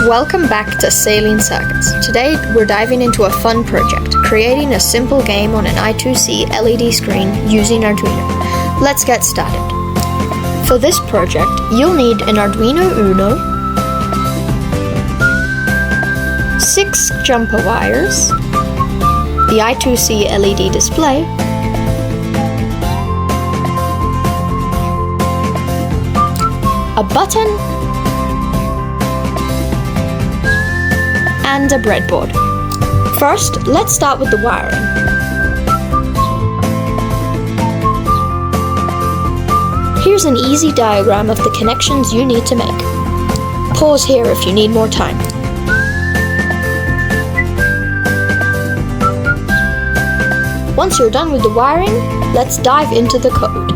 Welcome back to Sailing Circuits. Today we're diving into a fun project, creating a simple game on an I2C LED screen using Arduino. Let's get started. For this project, you'll need an Arduino Uno, 6 jumper wires, the I2C LED display, a button, and a breadboard. First, let's start with the wiring. Here's an easy diagram of the connections you need to make. Pause here if you need more time. Once you're done with the wiring, let's dive into the code.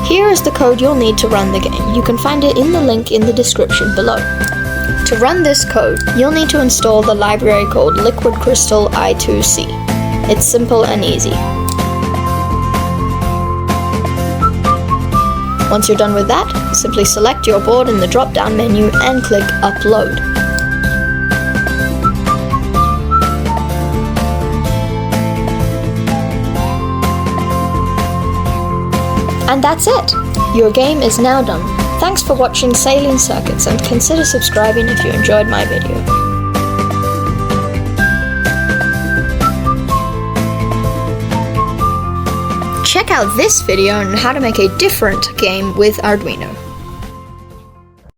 Here is the code you'll need to run the game. You can find it in the link in the description below. To run this code, you'll need to install the library called Liquid Crystal I2C. It's simple and easy. Once you're done with that, simply select your board in the drop-down menu and click Upload. And that's it! Your game is now done. Thanks for watching Sailing Circuits and consider subscribing if you enjoyed my video. Check out this video on how to make a different game with Arduino.